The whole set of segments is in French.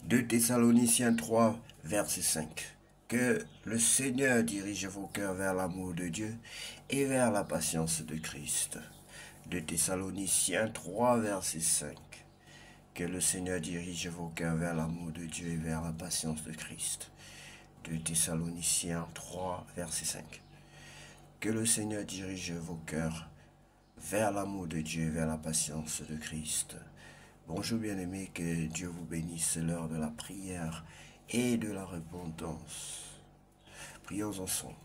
2 Thessaloniciens 3, verset 5. Que le Seigneur dirige vos cœurs vers l'amour de Dieu et vers la patience de Christ. 2 Thessaloniciens 3, verset 5. Que le Seigneur dirige vos cœurs vers l'amour de Dieu et vers la patience de Christ. 2 Thessaloniciens 3, verset 5. Que le Seigneur dirige vos cœurs vers l'amour de Dieu et vers la patience de Christ. Bonjour bien-aimés, que Dieu vous bénisse, c'est l'heure de la prière et de la repentance. Prions ensemble.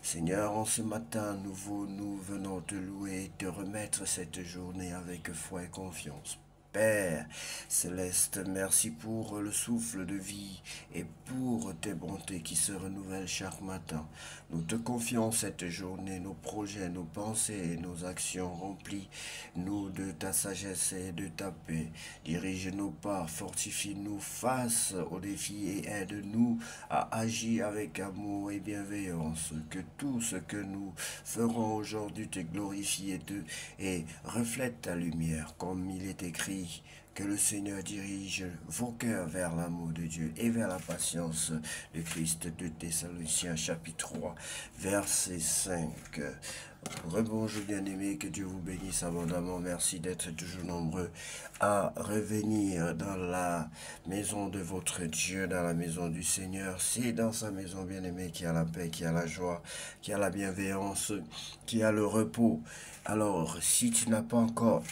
Seigneur, en ce matin nouveau, nous venons te louer et te remettre cette journée avec foi et confiance. Père céleste, merci pour le souffle de vie et pour tes bontés qui se renouvellent chaque matin. Nous te confions cette journée, nos projets, nos pensées et nos actions. Remplis-nous de ta sagesse et de ta paix. Dirige nos pas, fortifie-nous face aux défis et aide-nous à agir avec amour et bienveillance. Que tout ce que nous ferons aujourd'hui te glorifie et reflète ta lumière, comme il est écrit. Que le Seigneur dirige vos cœurs vers l'amour de Dieu et vers la patience de Christ. De Thessaloniciens chapitre 3, verset 5. Rebonjour bien-aimés, que Dieu vous bénisse abondamment. Merci d'être toujours nombreux à revenir dans la maison de votre Dieu, dans la maison du Seigneur. C'est dans sa maison bien-aimée qu'il y a la paix, qu'il y a la joie, qu'il y a la bienveillance, qu'il y a le repos. Alors, si tu n'as pas encore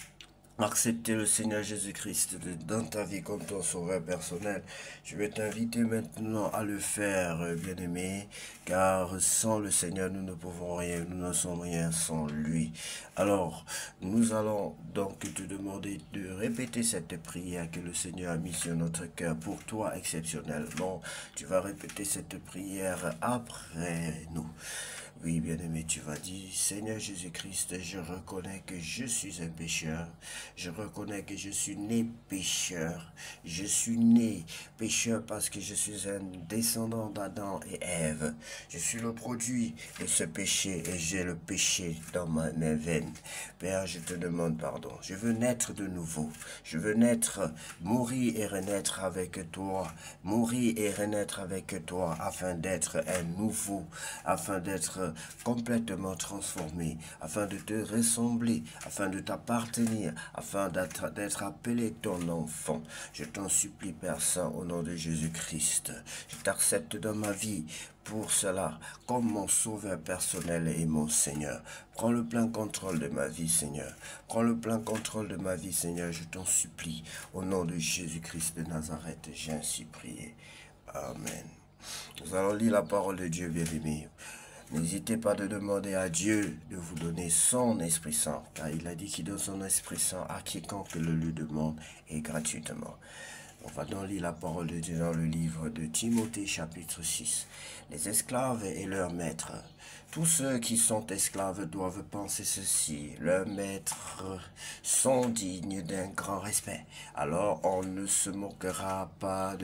accepter le Seigneur Jésus-Christ dans ta vie comme ton sauveur personnel, je vais t'inviter maintenant à le faire, bien-aimé, car sans le Seigneur, nous ne pouvons rien, nous ne sommes rien sans lui. Alors, nous allons donc te demander de répéter cette prière que le Seigneur a mise sur notre cœur pour toi exceptionnellement. Tu vas répéter cette prière après nous. Oui, bien-aimé, tu vas dire, Seigneur Jésus-Christ, je reconnais que je suis un pécheur. Je reconnais que je suis né pécheur. Je suis né pécheur parce que je suis un descendant d'Adam et Ève. Je suis le produit de ce péché et j'ai le péché dans mes veines. Père, je te demande pardon. Je veux naître de nouveau. Je veux naître, mourir et renaître avec toi. Mourir et renaître avec toi afin d'être un nouveau, afin d'être complètement transformé, afin de te ressembler, afin de t'appartenir, afin d'être appelé ton enfant. Je t'en supplie, Père Saint, au nom de Jésus-Christ. Je t'accepte dans ma vie pour cela, comme mon sauveur personnel et mon Seigneur. Prends le plein contrôle de ma vie, Seigneur. Prends le plein contrôle de ma vie, Seigneur. Je t'en supplie, au nom de Jésus-Christ de Nazareth, j'ai ainsi prié. Amen. Nous allons lire la parole de Dieu, bien-aimé. N'hésitez pas de demander à Dieu de vous donner son Esprit Saint, car il a dit qu'il donne son Esprit Saint à quiconque le lui demande et gratuitement. On va donc lire la parole de Dieu dans le livre de Timothée chapitre 6. Les esclaves et leurs maîtres. Tous ceux qui sont esclaves doivent penser ceci. Leurs maîtres sont dignes d'un grand respect. Alors on ne se moquera pas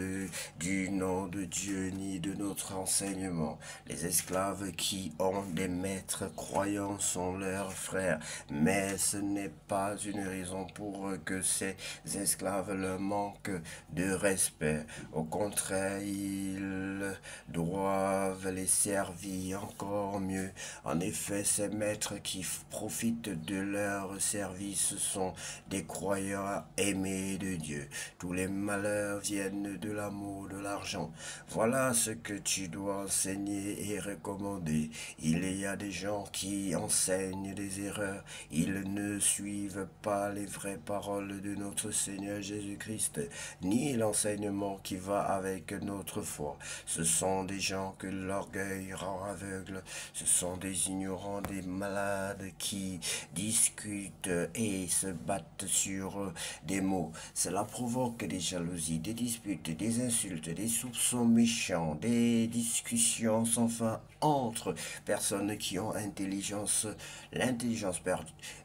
du nom de Dieu ni de notre enseignement. Les esclaves qui ont des maîtres croyants sont leurs frères. Mais ce n'est pas une raison pour que ces esclaves leur manquent de respect. Au contraire, ils doivent les servir encore mieux. En effet, ces maîtres qui profitent de leur service sont des croyants aimés de Dieu. Tous les malheurs viennent de l'amour de l'argent. Voilà ce que tu dois enseigner et recommander. Il y a des gens qui enseignent des erreurs. Ils ne suivent pas les vraies paroles de notre Seigneur Jésus-Christ, ni l'enseignement qui va avec notre foi. Ce sont des gens que l'orgueil rend aveugles. Ce sont des ignorants, des malades qui discutent et se battent sur des mots. Cela provoque des jalousies, des disputes, des insultes, des soupçons méchants, des discussions sans fin entre personnes qui ont l'intelligence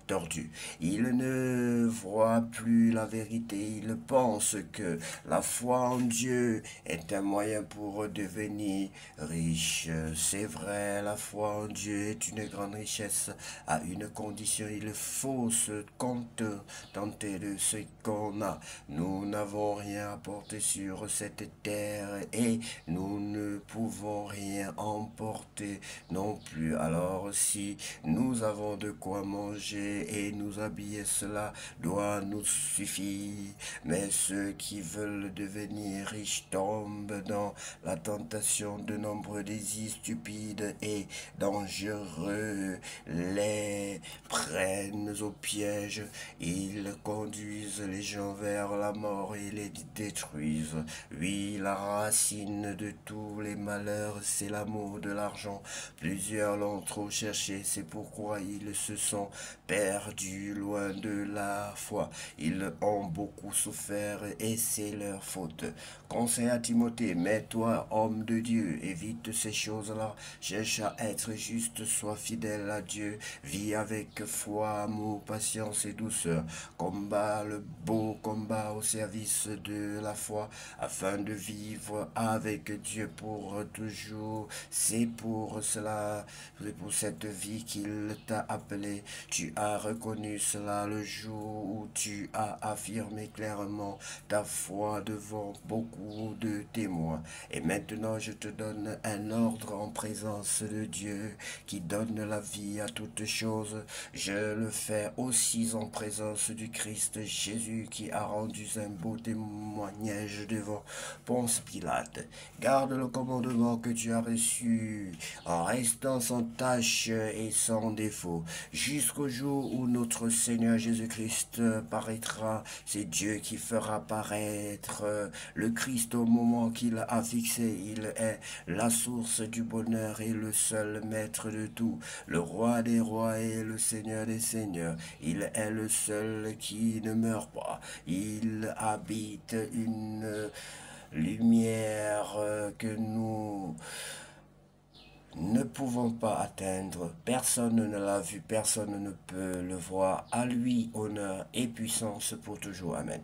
tordu. Il ne voit plus la vérité. Il pense que la foi en Dieu est un moyen pour devenir riche. C'est vrai, la foi en Dieu est une grande richesse à une condition. Il faut se contenter de ce qu'on a. Nous n'avons rien à porter sur cette terre et nous ne pouvons rien emporter non plus. Alors si nous avons de quoi manger et nous habiller, cela doit nous suffire. Mais ceux qui veulent devenir riches tombent dans la tentation de nombreux désirs stupides et dangereux, les prennent au piège, ils conduisent les gens vers la mort et les détruisent. Oui, la racine de tous les malheurs, c'est l'amour de l'argent. Plusieurs l'ont trop cherché, c'est pourquoi ils se sont perdus loin de la foi. Ils ont beaucoup souffert et c'est leur faute. Conseil à Timothée, mais toi, homme de Dieu, évite ces choses-là. Cherche à être juste, sois fidèle à Dieu. Vis avec foi, amour, patience et douceur. Combat le beau combat au service de la foi afin de vivre avec Dieu pour toujours. C'est pour cela, c'est pour cette vie qu'il t'a appelé. Tu as reconnu cela le jour où tu as affirmé clairement ta foi devant beaucoup de témoins. Et maintenant, je te donne un ordre en présence de Dieu qui donne la vie à toutes choses. Je le fais aussi en présence du Christ Jésus qui a rendu un beau témoignage devant Ponce Pilate. Garde le commandement que tu as reçu en restant sans tache et sans défaut jusqu'au jour où notre Seigneur Jésus-Christ paraîtra. C'est Dieu qui fera paraître le Christ au moment qu'il a fixé. Il est la source du bonheur et le seul maître de tout, le roi des rois et le Seigneur des seigneurs. Il est le seul qui ne meurt pas. Il habite une lumière que nous ne pouvons pas atteindre. Personne ne l'a vu, personne ne peut le voir. À lui, honneur et puissance pour toujours. Amen.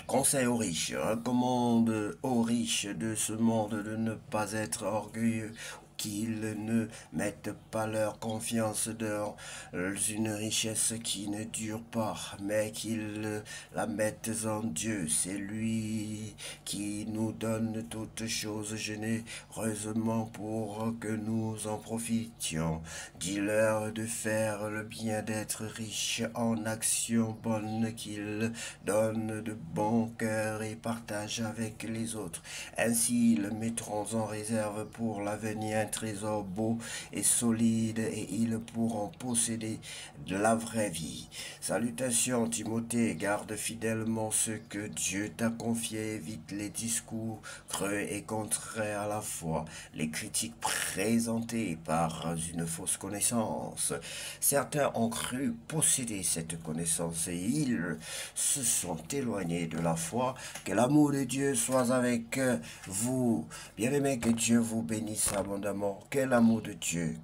Conseil aux riches, recommande aux riches de ce monde de ne pas être orgueilleux, qu'ils ne mettent pas leur confiance dans une richesse qui ne dure pas, mais qu'ils la mettent en Dieu. C'est lui qui nous donne toutes choses généreusement pour que nous en profitions. Dis-leur de faire le bien, d'être riche en actions bonnes, qu'ils donnent de bon cœur et partagent avec les autres. Ainsi, ils mettront en réserve pour l'avenir un trésor beau et solide et ils pourront posséder de la vraie vie. Salutations Timothée, garde fidèlement ce que Dieu t'a confié, évite les discours creux et contraires à la foi, les critiques présentées par une fausse connaissance. Certains ont cru posséder cette connaissance et ils se sont éloignés de la foi. Que l'amour de Dieu soit avec vous. Bien-aimés, que Dieu vous bénisse abondamment. Que l'amour de Dieu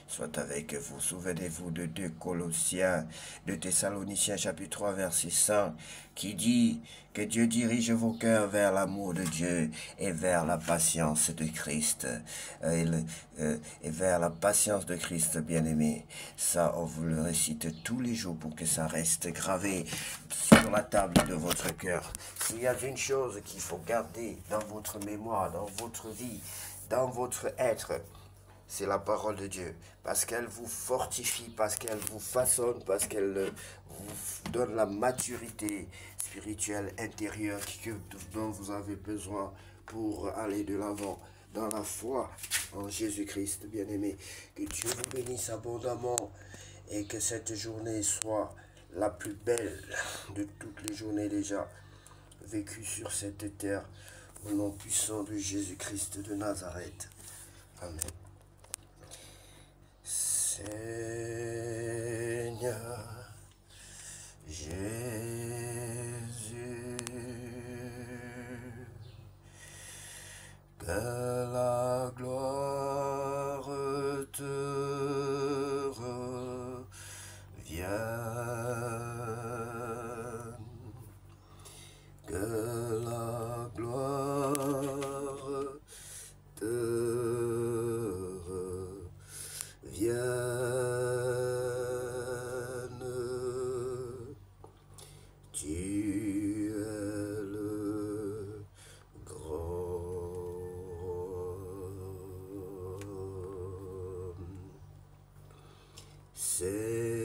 soit avec vous. Souvenez-vous de 2 Colossiens, de Thessaloniciens chapitre 3 verset 5 qui dit que Dieu dirige vos cœurs vers l'amour de Dieu et vers la patience de Christ. Et vers la patience de Christ, bien-aimé. Ça, on vous le récite tous les jours pour que ça reste gravé sur la table de votre cœur. S'il y a une chose qu'il faut garder dans votre mémoire, dans votre vie, dans votre être, c'est la parole de Dieu. Parce qu'elle vous fortifie, parce qu'elle vous façonne, parce qu'elle vous donne la maturité spirituelle intérieure dont vous avez besoin pour aller de l'avant dans la foi en Jésus-Christ, bien-aimé. Que Dieu vous bénisse abondamment et que cette journée soit la plus belle de toutes les journées déjà vécues sur cette terre. Au nom puissant de Jésus-Christ de Nazareth. Amen. Seigneur Jésus, que la gloire te C'est